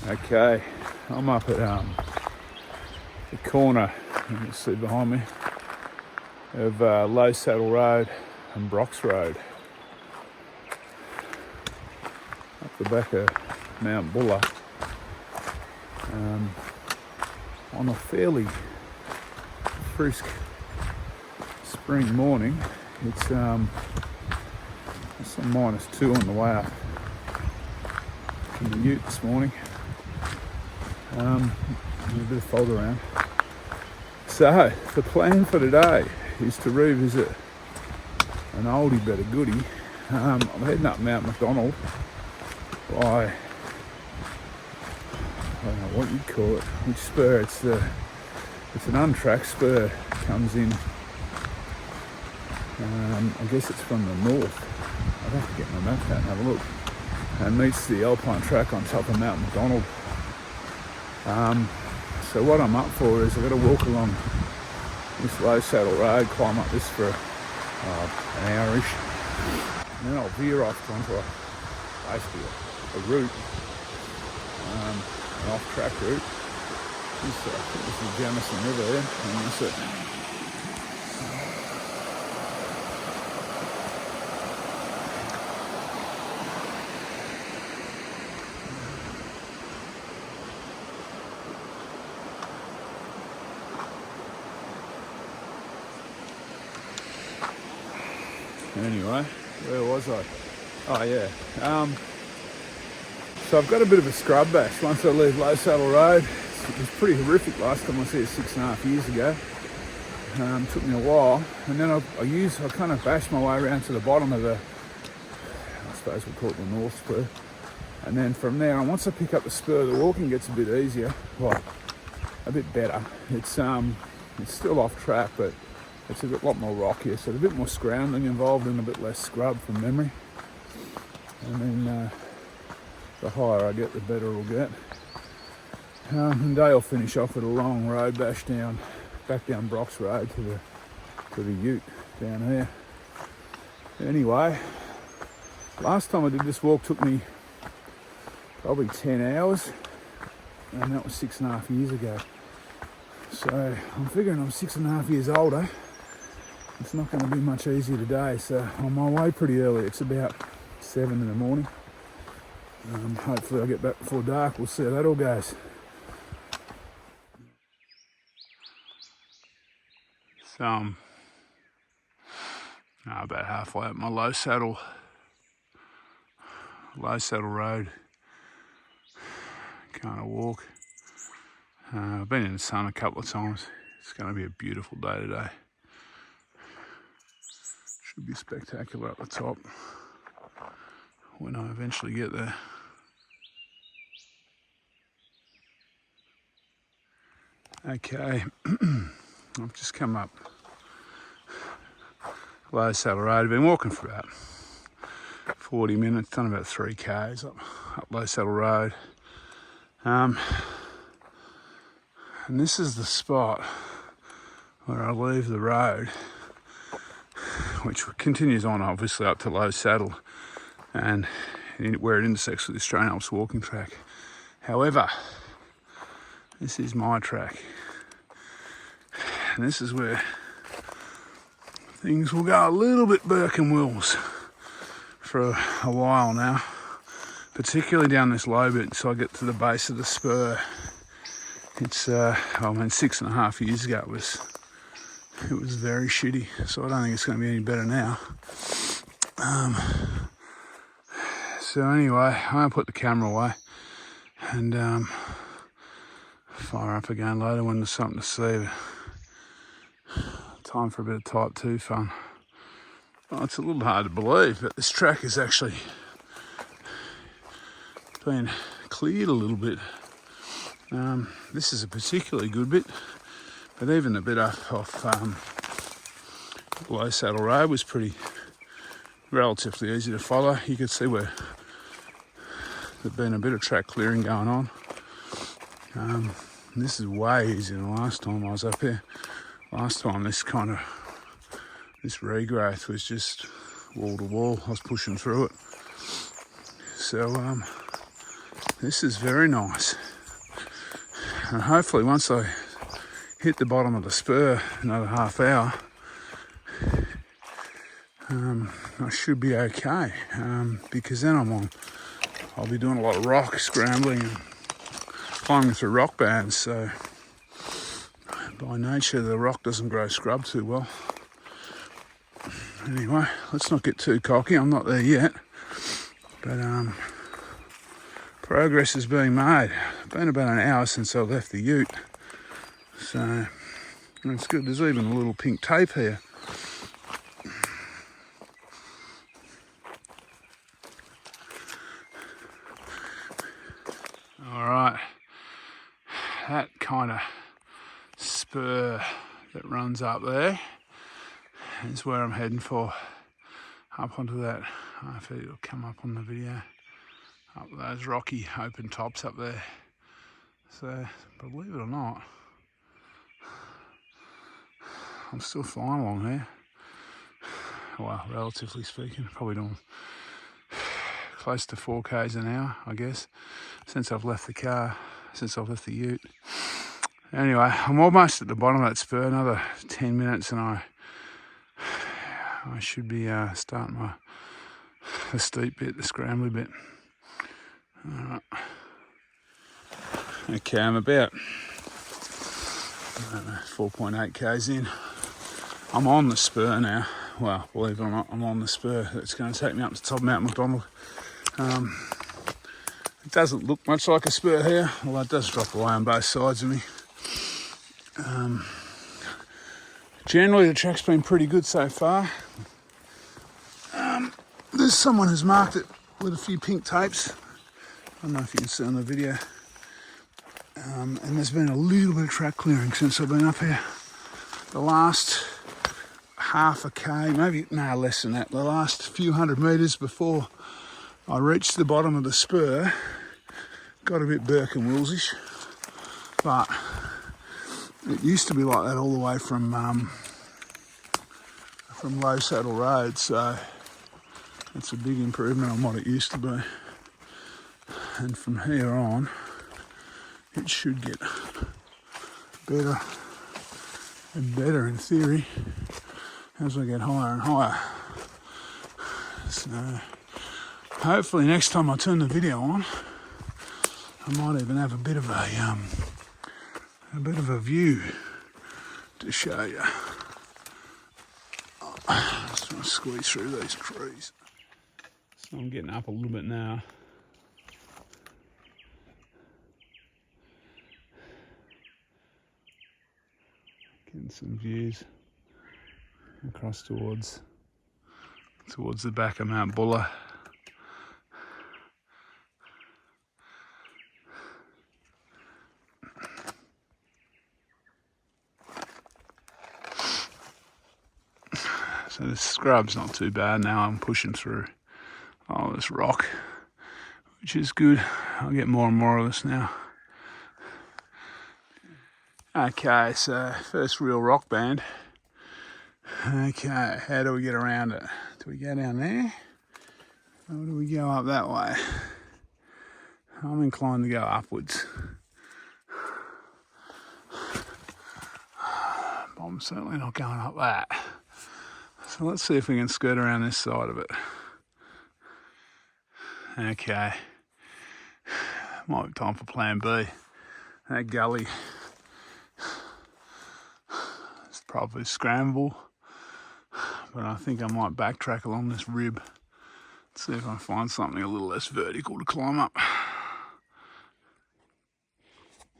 Okay, I'm up at the corner, you can see behind me, of Low Saddle Road and Brox Road. Up the back of Mount Buller. On a fairly brisk spring morning. It's some -2 on the way up from the Ute this morning. A bit of fog around. So the plan for today is to revisit an oldie but a goodie. I'm heading up Mount McDonald by, I don't know what you'd call it, which spur. It's an untracked spur. Comes in, I guess it's from the north. I'd have to get my map out and have a look. And meets the Alpine track on top of Mount McDonald. So what I'm up for is I've got to walk along this Low Saddle Road, climb up this for an hour-ish, and then I'll veer off onto basically a route, an off-track route. I think this is Jamison River there, and that's it. Anyway, where was I? Oh yeah. So I've got a bit of a scrub bash once I leave Low Saddle Road. It was pretty horrific last time I was here 6.5 years ago. Took me a while, and then I kind of bashed my way around to the bottom of I suppose we'll call it the North Spur. And then from there on, once I pick up the spur, the walking gets a bit easier, well, a bit better. It's still off track, but it's a lot more rockier, so there's a bit more scrambling involved and a bit less scrub from memory. And then the higher I get, the better it'll get. And day I'll finish off with a long road bash back down Brox Road to the Ute down here. Anyway, last time I did this walk took me probably 10 hours, and that was 6.5 years ago. So I'm figuring I'm 6.5 years older. It's not going to be much easier today, so I'm on my way pretty early. It's about 7 in the morning. Hopefully I'll get back before dark. We'll see how that all goes. So I'm about halfway up my Low Saddle Road kind of walk. I've been in the sun a couple of times. It's going to be a beautiful day today. Should be spectacular at the top when I eventually get there. Okay, I've just come up Low Saddle Road. I've been walking for about 40 minutes, done about 3 k's up Low Saddle Road. And this is the spot where I leave the road, which continues on obviously up to Low Saddle and where it intersects with the Australian Alps walking track. However, this is my track, and this is where things will go a little bit Burke and Wills for a while now, particularly down this low bit. So I get to the base of the spur. It's 6.5 years ago it was very shitty, so I don't think it's going to be any better now. So anyway, I'm going to put the camera away and fire up again later when there's something to see. Time for a bit of Type 2 fun. Well, it's a little hard to believe, but this track has actually been cleared a little bit. This is a particularly good bit, but even the bit off Low Saddle Road was relatively easy to follow. You could see where there'd been a bit of track clearing going on. This is way easier than the last time I was up here. Last time this regrowth was just wall to wall. I was pushing through it. So This is very nice. And hopefully once I hit the bottom of the spur another half hour, I should be okay, because then I'll be doing a lot of rock scrambling and climbing through rock bands, so by nature the rock doesn't grow scrub too well. Anyway, let's not get too cocky, I'm not there yet, but progress is being made. It's been about an hour since I left the ute, so that's good. There's even a little pink tape here. Alright, that kind of spur that runs up there is where I'm heading for, up onto that. I don't know if it'll come up on the video, up those rocky open tops up there. So believe it or not, I'm still flying along there. Well, relatively speaking, probably doing close to 4 k's an hour, I guess, since I've left the car, since I've left the ute. Anyway, I'm almost at the bottom of that spur, another 10 minutes and I should be starting the steep bit, the scrambly bit. Alright. Okay, I'm about 4.8 k's in. I'm on the spur now. Well, believe it or not, I'm on the spur. It's going to take me up to the top of Mount McDonald. It doesn't look much like a spur here, although it does drop away on both sides of me. Generally, the track's been pretty good so far. There's someone who's marked it with a few pink tapes. I don't know if you can see on the video. And there's been a little bit of track clearing since I've been up here. The last half a k, maybe no less than that, the last few hundred metres before I reached the bottom of the spur, got a bit Burke and Willsish, but it used to be like that all the way from Low Saddle Road, so that's a big improvement on what it used to be. And from here on, it should get better and better in theory as we get higher and higher. So hopefully next time I turn the video on, I might even have a bit of a view to show you. Just want to squeeze through these trees. So I'm getting up a little bit now. Getting some views across towards the back of Mount Buller. So the scrub's not too bad now. I'm pushing through all this rock, which is good. I'll get more and more of this now. Okay, so first real rock band. Okay, how do we get around it? Do we go down there? Or do we go up that way? I'm inclined to go upwards. But I'm certainly not going up that. So let's see if we can skirt around this side of it. Okay. Might be time for plan B. That gully is probably scramble, but I think I might backtrack along this rib. See if I can find something a little less vertical to climb up.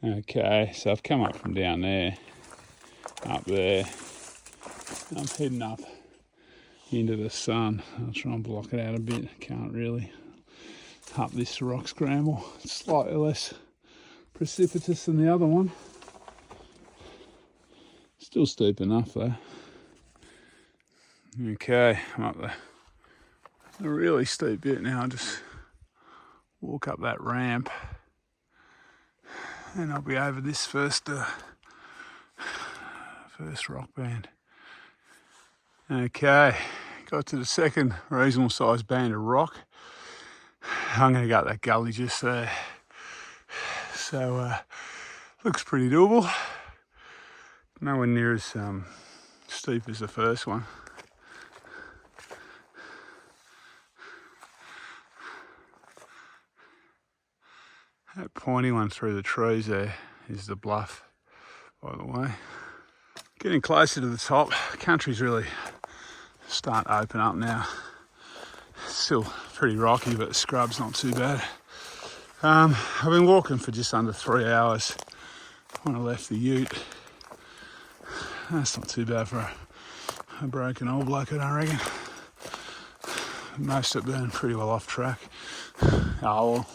Okay, so I've come up from down there, up there. I'm heading up into the sun. I'll try and block it out a bit. Can't really. Up this rock scramble. It's slightly less precipitous than the other one. Still steep enough though. Okay, I'm up the really steep bit now. I'll just walk up that ramp and I'll be over this first rock band. Okay, got to the second reasonable sized band of rock. I'm going to go up that gully just there. So looks pretty doable. Nowhere near as steep as the first one. That pointy one through the trees there is the bluff, by the way. Getting closer to the top, country's really starting to open up now. It's still pretty rocky, but the scrub's not too bad. I've been walking for just under 3 hours when I left the ute. That's not too bad for a broken old bloke, I don't reckon. Most of it been pretty well off track. Oh, well,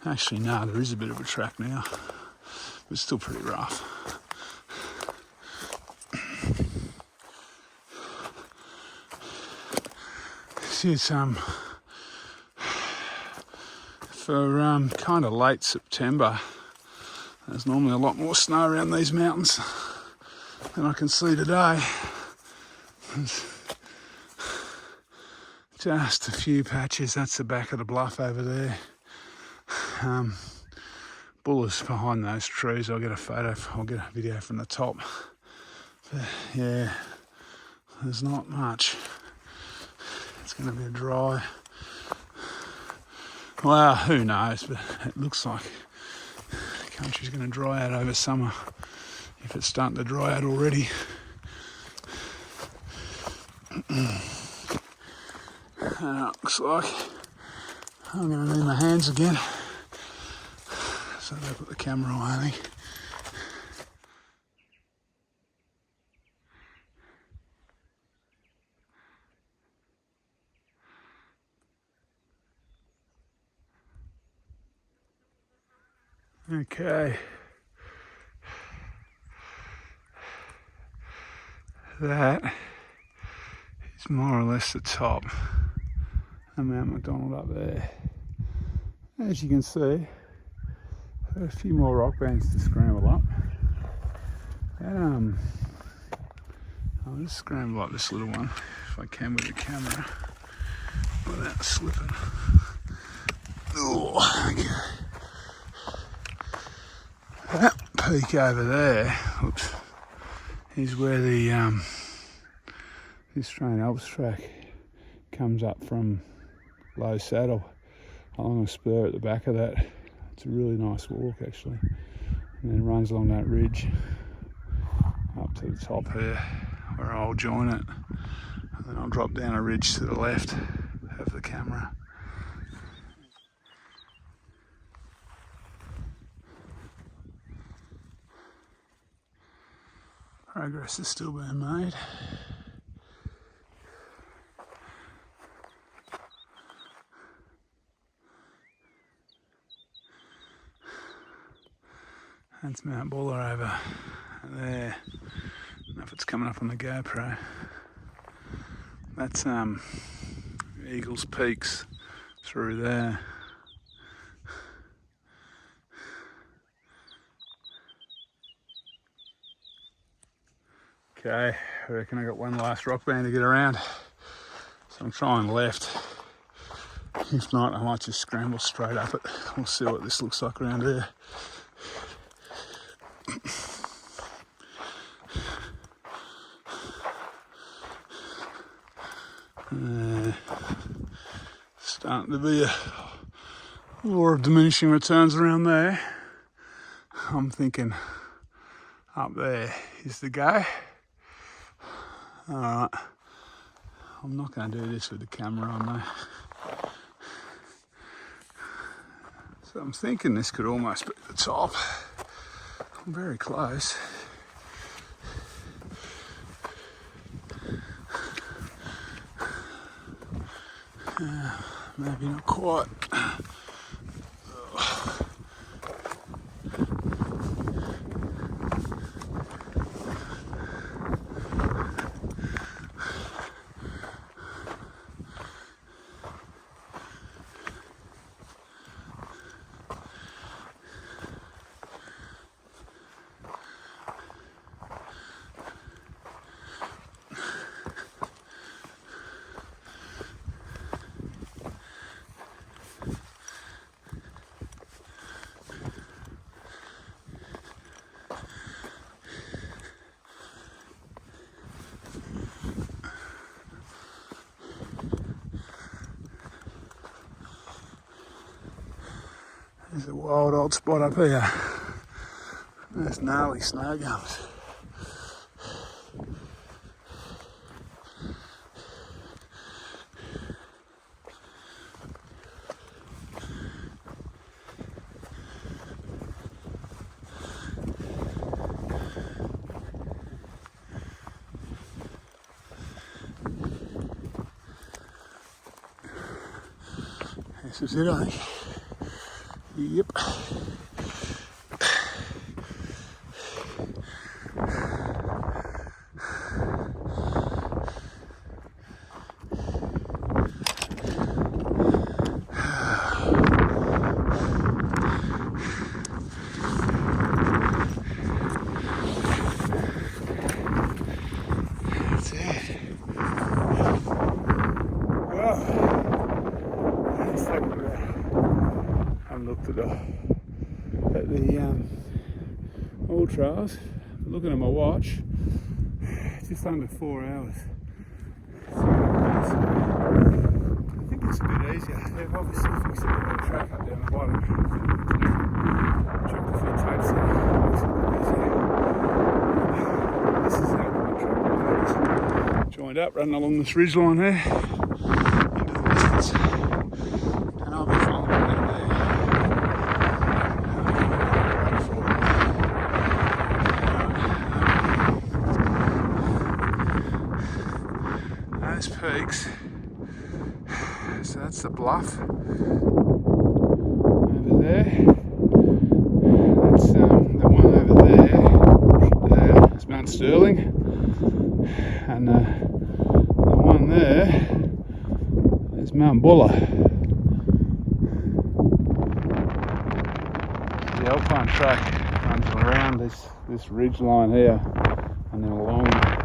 actually no, there is a bit of a track now, but it's still pretty rough. This is for kind of late September. There's normally a lot more snow around these mountains than I can see today. There's just a few patches. That's the back of the bluff over there. Bullers behind those trees. I'll get a video from the top. But yeah, there's not much. It's going to be a dry. Well, who knows, but it looks like the country's going to dry out over summer, if it's starting to dry out already. Looks like I'm going to need my hands again, so I'll put the camera away, I think. Okay, that is more or less the top of Mount McDonald up there. As you can see, a few more rock bands to scramble up. And, I'll just scramble up this little one if I can with the camera without slipping. Oh, okay. That peak over there, oops, is where the the Australian Nobs Track comes up from Low Saddle along a spur at the back of that. It's a really nice walk actually, and then runs along that ridge up to the top here where I'll join it, and then I'll drop down a ridge to the left of the camera. Progress is still being made. That's Mount Buller over there. I don't know if it's coming up on the GoPro. That's Eagles Peaks through there. Okay, I reckon I got one last rock band to get around, so I'm trying left. If not, I might just scramble straight up it. We'll see what this looks like around here. Starting to be a law of diminishing returns around there. I'm thinking up there is the go. Alright, I'm not going to do this with the camera on though. So I'm thinking this could almost be the top. I'm very close. Maybe not quite. There's a wild old spot up here. There's gnarly snow gums. This is it, I think. Yep. That's it. I've looked at the all trails. Looking at my watch, just under 4 hours. I think it's a bit easier. They've obviously fixed a bit of track up down the bottom. Chucked a few tapes in. Makes it a bit easier. This is Alpine track. Joined up, running along this ridge line there into the distance, and I'll be following it down there. Those peaks. So that's the bluff over there. That's the one over there. It's Mount Sterling, and the one there is Mount Buller. The Alpine track runs around this ridge line here, and then along way there.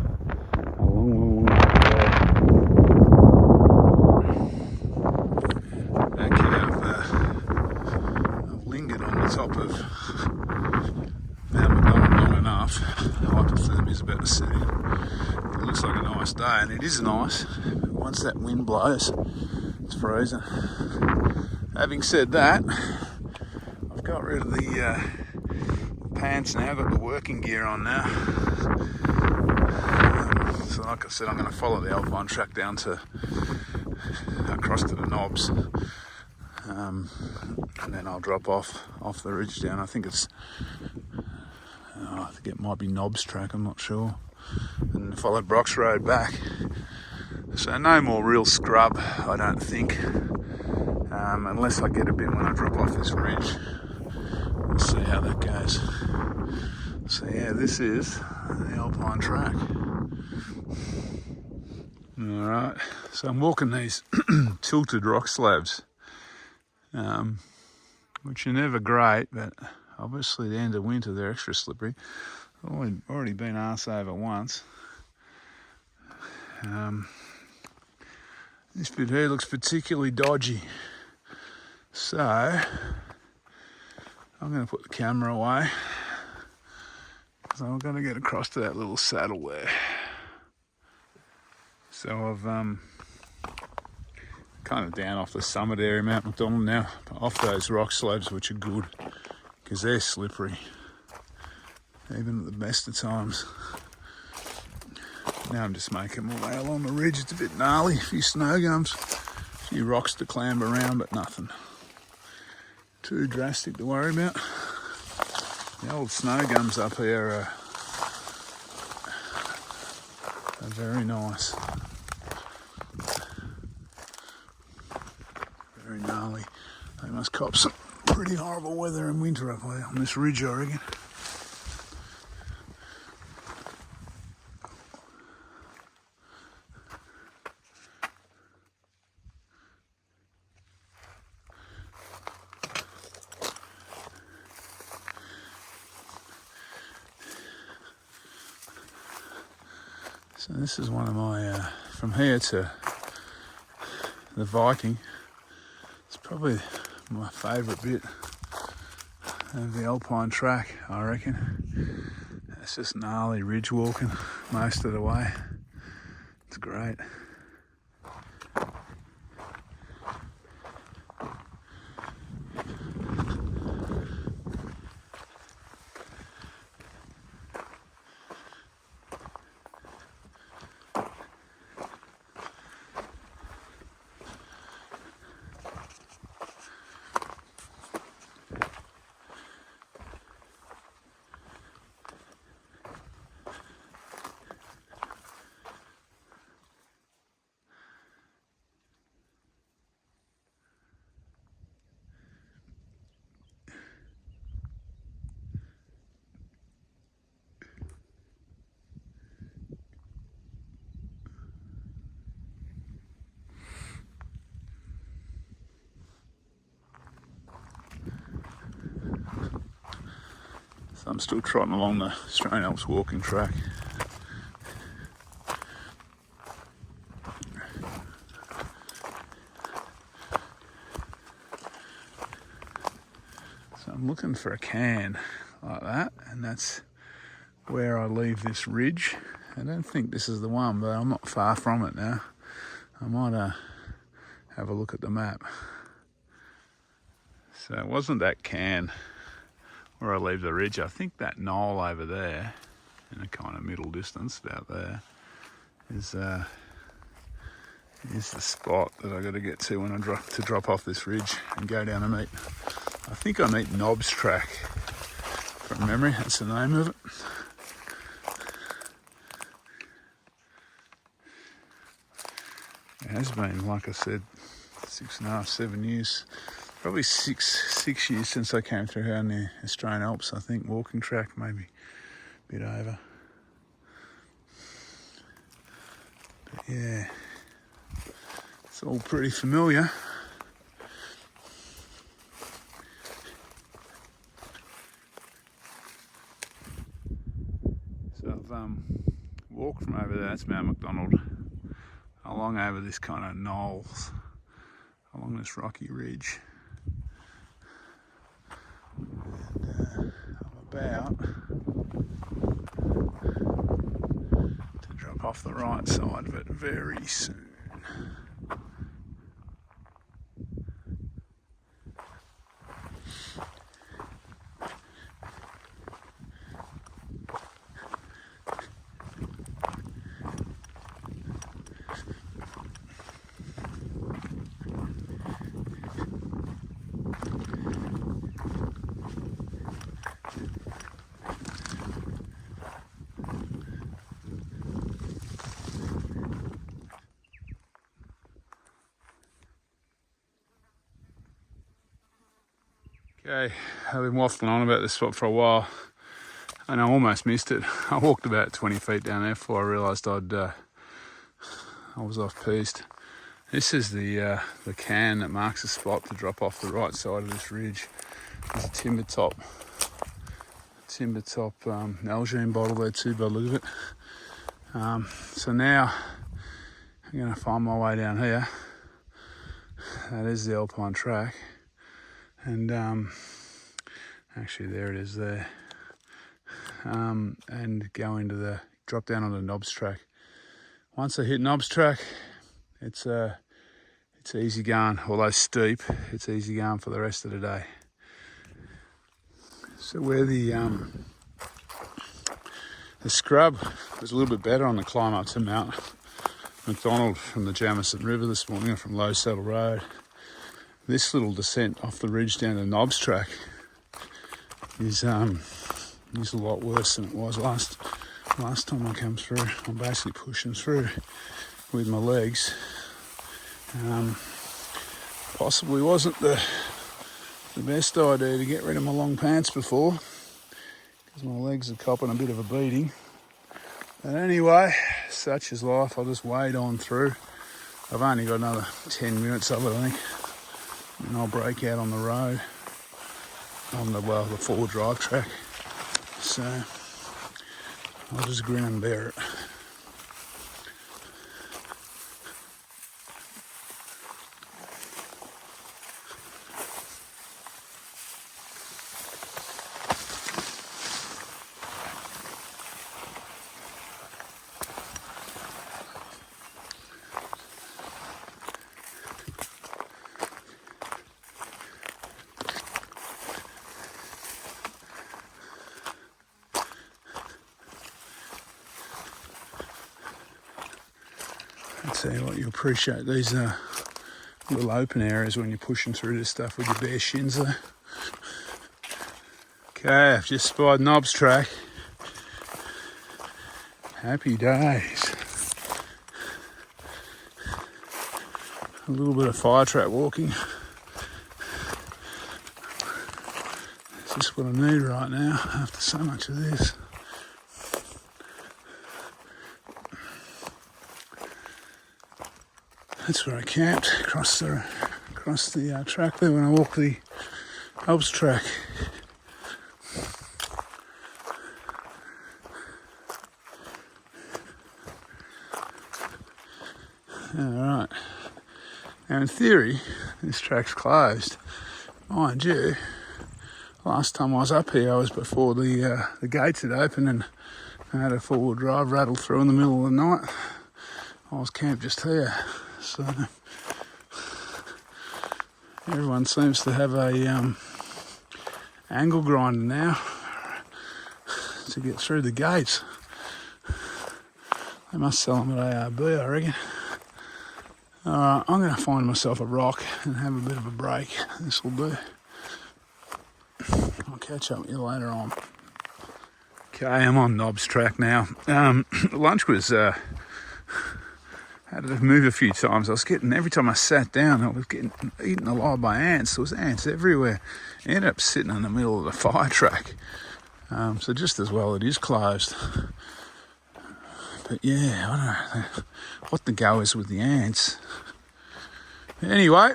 I've lingered on the top of Mount McDonald long enough. Hypothermia is about to set in. It looks like a nice day, and it is nice. But once that wind blows, it's freezing. Having said that, I've got rid of the pants now. I've got the working gear on now. So like I said, I'm going to follow the Alpine track down to across to the Nobs, and then I'll drop off the ridge down. I think it's I think it might be Nobs Track, I'm not sure, and follow Brock's Road back. So no more real scrub, I don't think, unless I get a bit when I drop off this ridge. We'll see how that goes. So yeah, this is the Alpine track. Alright, so I'm walking these tilted rock slabs, which are never great, but obviously the end of winter they're extra slippery. I've already been arse over once. This bit here looks particularly dodgy, so I'm going to put the camera away, so I'm going to get across to that little saddle there. So I've kind of down off the summit area, Mount McDonald now, off those rock slabs, which are good because they're slippery, even at the best of times. Now I'm just making my way along the ridge. It's a bit gnarly, a few snow gums, a few rocks to clamber around, but nothing too drastic to worry about. The old snow gums up here are very nice. Very gnarly. They must cop some pretty horrible weather in winter up there on this ridge, I reckon. So this is one of my, from here to the Viking, it's probably my favourite bit of the Alpine track, I reckon. It's just gnarly ridge walking most of the way. It's great. So I'm still trotting along the Australian Alps walking track. So I'm looking for a can like that, and that's where I leave this ridge. I don't think this is the one, but I'm not far from it now. I might have a look at the map. So it wasn't that can where I leave the ridge. I think that knoll over there, in a kind of middle distance about there, is the spot that I got to get to when I drop off this ridge and go down and meet. I think I meet Nobs Track from memory. That's the name of it. It has been, like I said, 6.5, 7 years. Probably six years since I came through here in the Australian Alps, I think. Walking track, maybe a bit over. But yeah, it's all pretty familiar. So I've walked from over there, that's Mount McDonald, along over this kind of knolls, along this rocky ridge. And I'm about to drop off the right side of it very soon. Okay, I've been waffling on about this spot for a while, and I almost missed it. I walked about 20 feet down there before I realised I was off-piste. This is the can that marks the spot to drop off the right side of this ridge. There's a timber top Nalgene bottle there too, by the look of it. So now I'm going to find my way down here. That is the Alpine track. And actually there it is there. And drop down on the Nobs Track. Once I hit Nobs Track, it's easy going, although steep, it's easy going for the rest of the day. So where the scrub was a little bit better on the climb up to Mount McDonald from the Jamison River this morning, or from Low Saddle Road, this little descent off the ridge down to Nobs Track is a lot worse than it was last time I came through. I'm basically pushing through with my legs. Possibly wasn't the best idea to get rid of my long pants before, because my legs are copping a bit of a beating. But anyway, such is life. I'll just wade on through. I've only got another 10 minutes of it, I think. And I'll break out on the road, on the four-wheel drive track. So I'll just grin and bear it. I tell you what, you appreciate these little open areas when you're pushing through this stuff with your bare shins there. Okay, I've just spied Nobs Track. Happy days. A little bit of fire trap walking. It's just what I need right now after so much of this. That's where I camped, across the track there when I walked the Nobs Track. Alright. Now in theory, this track's closed. Mind you, last time I was up here, I was before the gates had opened and I had a four-wheel drive rattle through in the middle of the night. I was camped just here. So everyone seems to have a angle grinder now to get through the gates. They must sell them at AAWT, I reckon. Alright, I'm going to find myself a rock and have a bit of a break. This will do. I'll catch up with you later on. Okay, I'm on Nobs Track now. Lunch was... had to move a few times. Every time I sat down, I was getting eaten alive by ants. There was ants everywhere. I ended up sitting in the middle of the fire track. So just as well it is closed. But yeah, I don't know what the go is with the ants. Anyway,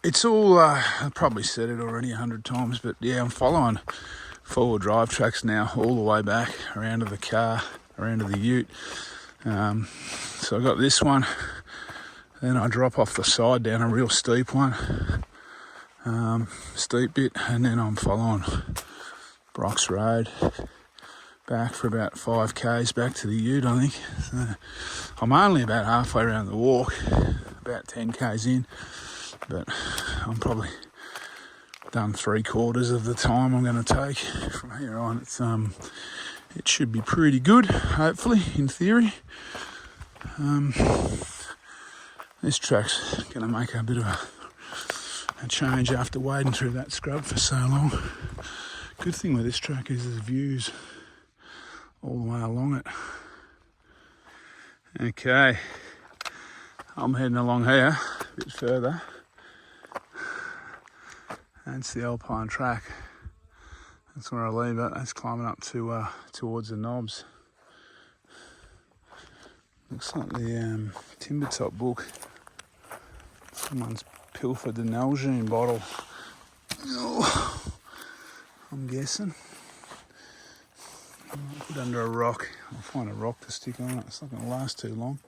it's all, I've probably said it already 100 times, but yeah, I'm following four-wheel drive tracks now all the way back around to the car, around to the ute. So I got this one, then I drop off the side down a real steep one, steep bit, and then I'm following Brock's Road back for about 5k's back to the ute, I think. So I'm only about halfway around the walk, about 10k's in, but I'm probably done 3/4 of the time I'm going to take from here on. It should be pretty good, hopefully, in theory. This track's going to make a bit of a change after wading through that scrub for so long. Good thing with this track is there's views all the way along it. Okay, I'm heading along here a bit further. That's the Alpine track. That's where I leave it. That's climbing up to towards the Nobs. Looks like the timber top book. Someone's pilfered the Nalgene bottle. Oh, I'm guessing. I might put it under a rock. I'll find a rock to stick on it. It's not going to last too long.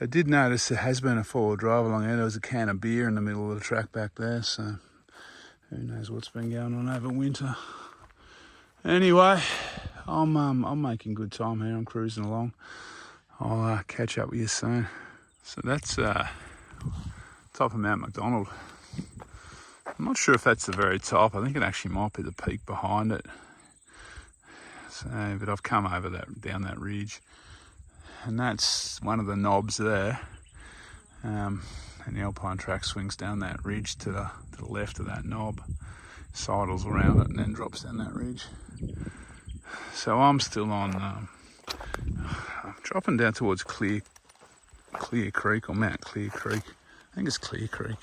I did notice there has been a four-wheel drive along here. There was a can of beer in the middle of the track back there, so who knows what's been going on over winter. Anyway, I'm making good time here. I'm cruising along. I'll catch up with you soon. So that's top of Mount McDonald. I'm not sure if that's the very top. I think it actually might be the peak behind it. So, but I've come over down that ridge, and that's one of the knobs there. And the Alpine track swings down that ridge to the left of that knob, sidles around it, and then drops down that ridge. So I'm still on. I'm dropping down towards Clear Creek or Mount Clear Creek. I think it's Clear Creek.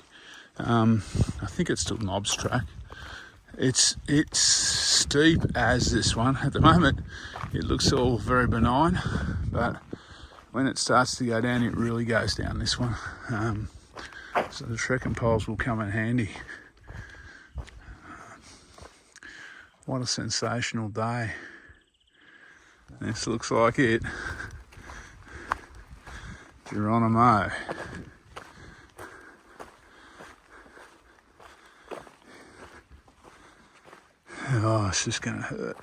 I think it's still Nobs Track. It's steep as this one. At the moment, it looks all very benign, but when it starts to go down, it really goes down this one. So the trekking poles will come in handy. What a sensational day. This looks like it. Geronimo. Oh, it's just going to hurt.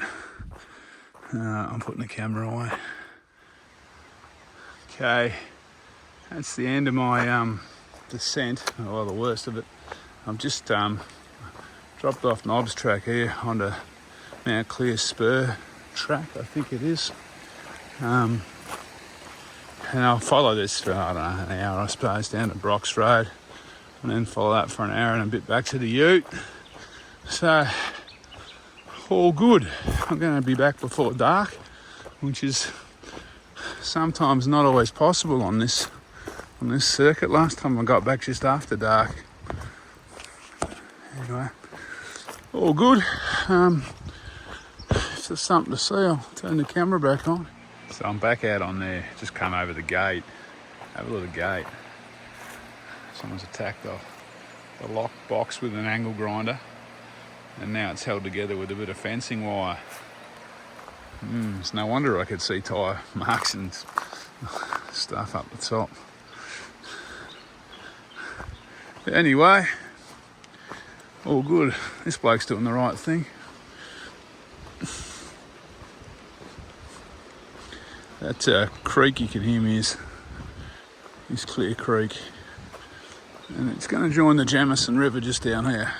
I'm putting the camera away. Okay, that's the end of my descent, well, the worst of it. I've just dropped off Nobs Track here onto Mount Clear Spur track, I think it is. And I'll follow this for, I don't know, an hour, I suppose, down to Brock's Road, and then follow that for an hour and a bit back to the ute. So, all good. I'm going to be back before dark, which is sometimes not always possible on this circuit. Last time I got back just after dark. Anyway, all good. If there's something to see, I'll turn the camera back on. So I'm back out on there, just come over the gate. Have a look at the gate. Someone's attacked the lock box with an angle grinder, and now it's held together with a bit of fencing wire. It's no wonder I could see tyre marks and stuff up the top. But anyway, all good. This bloke's doing the right thing. That creek you can hear me is Clear Creek. And it's going to join the Jamison River just down here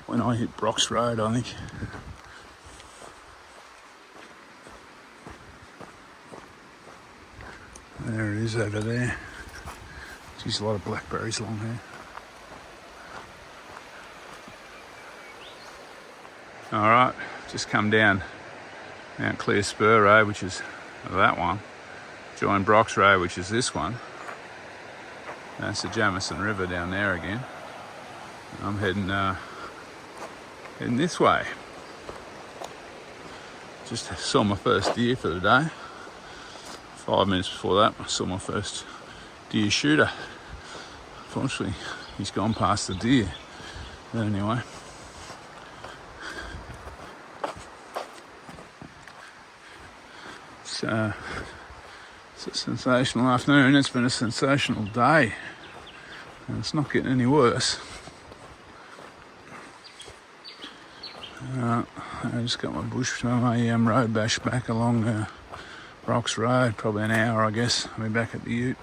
when I hit Brox Road, I think. There it is over there. Geez, a lot of blackberries along here. Alright, just come down Mount Clear Spur Road, which is that one. Join Brox Road, which is this one. That's the Jamison River down there again. I'm heading this way. Just saw my first deer for the day. 5 minutes before that, I saw my first deer shooter. Unfortunately, he's gone past the deer. But anyway. It's a sensational afternoon. It's been a sensational day. And it's not getting any worse. I just got my road bash back along Brox Road, probably an hour, I guess. I'll be back at the Ute.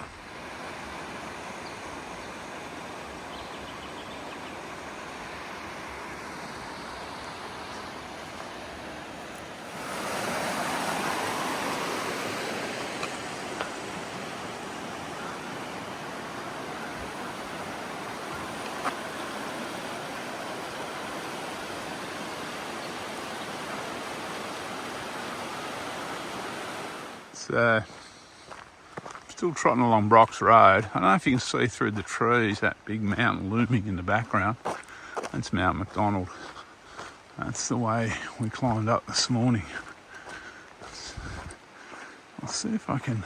Still trotting along Brox Road. I don't know if you can see through the trees that big mountain looming in the background. That's Mount McDonald. That's the way we climbed up this morning. I'll see if I can...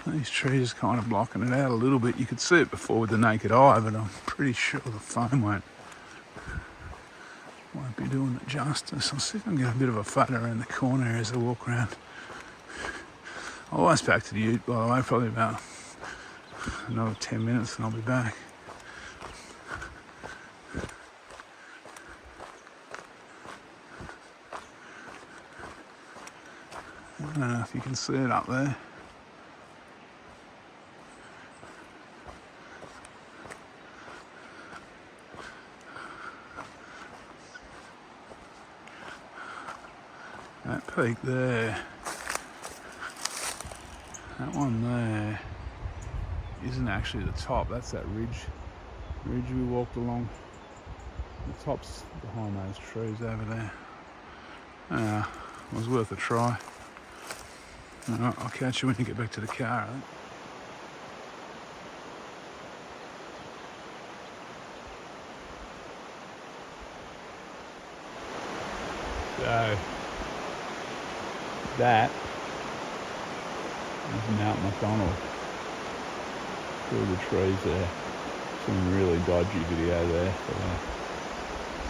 These trees are kind of blocking it out a little bit. You could see it before with the naked eye, but I'm pretty sure the phone won't be doing it justice. I'll see if I can get a bit of a photo around the corner as I walk around. I'm almost back to the Ute, by the way, probably about another 10 minutes and I'll be back. I don't know if you can see it up there. That peak there. That one there isn't actually the top, that's that ridge we walked along. The top's behind those trees over there. It was worth a try. Alright, I'll catch you when you get back to the car, I think. So, that is Mount McDonald. Through the trees there. Some really dodgy video there.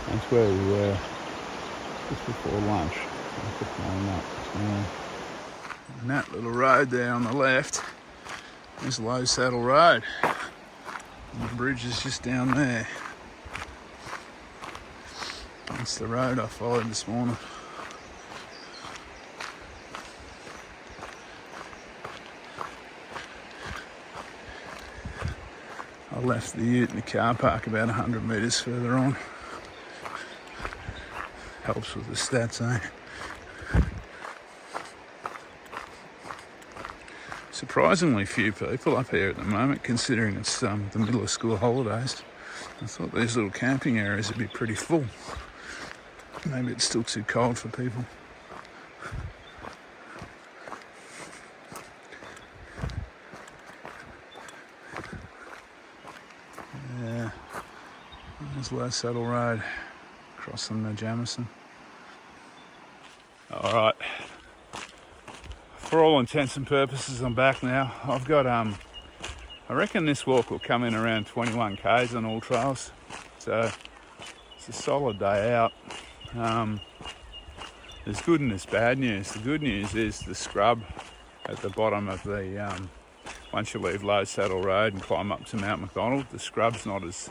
That's where we were just before lunch. After climbing up this morning. And that little road there on the left is Low Saddle Road. And the bridge is just down there. That's the road I followed this morning. I left the Ute in the car park about 100 metres further on. Helps with the stats, eh? Surprisingly few people up here at the moment, considering it's the middle of school holidays. I thought these little camping areas would be pretty full. Maybe it's still too cold for people. Yeah, there's Low Saddle Road, crossing the Jamison. All right. For all intents and purposes, I'm back now. I've got, I reckon this walk will come in around 21 k's on all trails. So it's a solid day out. There's good and there's bad news. The good news is the scrub at the bottom of the, once you leave Low Saddle Road and climb up to Mount McDonald, the scrub's not as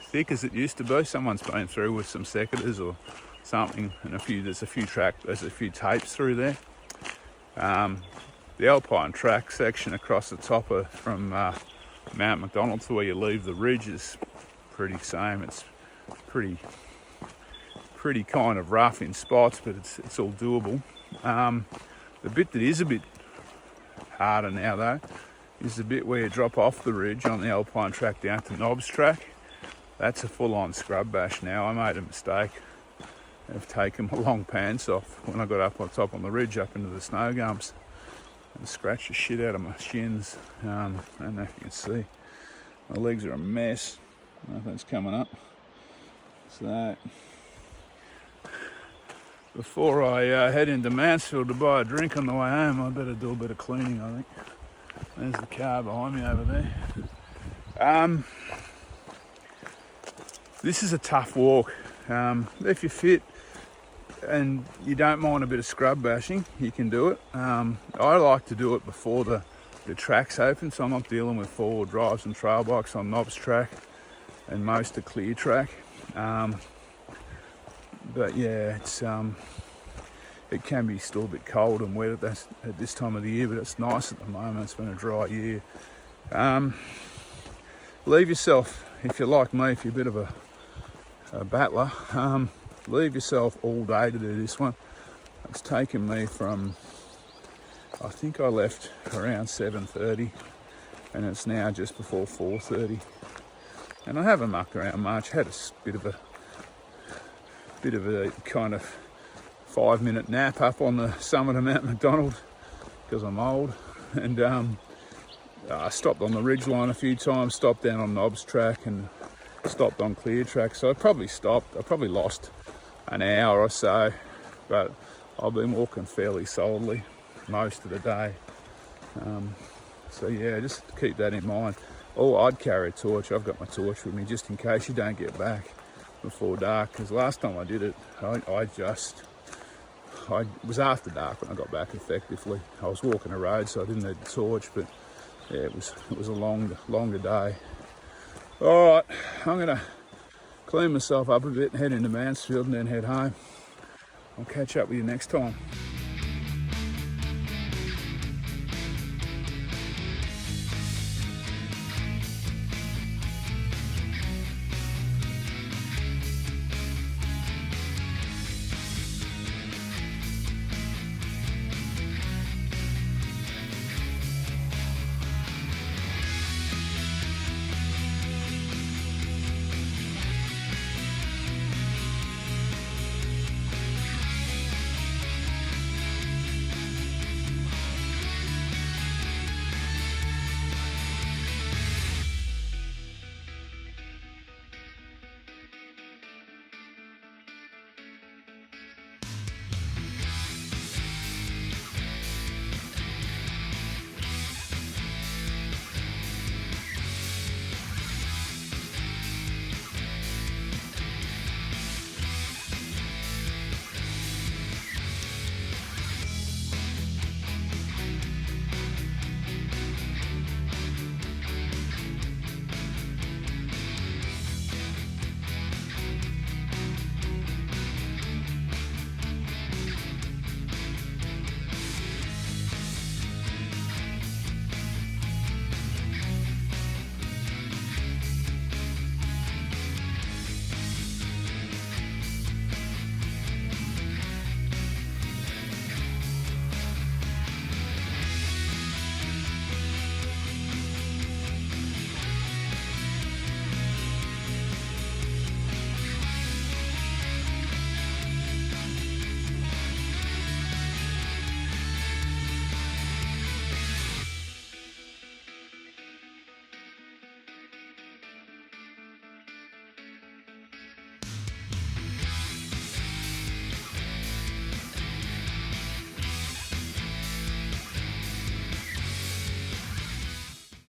thick as it used to be. Someone's been through with some secateurs or something, and there's a few tapes through there. The Alpine track section across the top from Mount McDonald to where you leave the ridge is pretty same. It's pretty kind of rough in spots, but it's all doable. The bit that is a bit harder now though is the bit where you drop off the ridge on the Alpine track down to Nobs Track. That's a full-on scrub bash now. I made a mistake of taking my long pants off when I got up on top on the ridge up into the snow gums and scratched the shit out of my shins. I don't know if you can see. My legs are a mess. Nothing's coming up. So before I head into Mansfield to buy a drink on the way home, I better do a bit of cleaning, I think. There's the car behind me over there. This is a tough walk. If you're fit and you don't mind a bit of scrub bashing, you can do it. I like to do it before the track's open, so I'm not dealing with four-wheel drives and trail bikes on Nobs Track and most of Clear Track. But yeah, it can be still a bit cold and wet at this time of the year, but it's nice at the moment. It's been a dry year. Leave yourself, if you're like me, if you're a bit of a battler, leave yourself all day to do this one. It's taken me from, I think I left around 7:30 and it's now just before 4:30. And I haven't mucked around much. Had a bit of a kind of 5-minute nap up on the summit of Mount McDonald because I'm old, and I stopped on the ridgeline a few times, stopped down on Nobs Track and stopped on Clear Track. So I probably lost an hour or so, but I've been walking fairly solidly most of the day. So yeah, just keep that in mind. Oh, I'd carry a torch. I've got my torch with me just in case you don't get back before dark, because last time I did it, I was after dark when I got back effectively. I was walking a road, so I didn't need the torch, but yeah, it was a longer day. All right, I'm gonna clean myself up a bit, head into Mansfield and then head home. I'll catch up with you next time.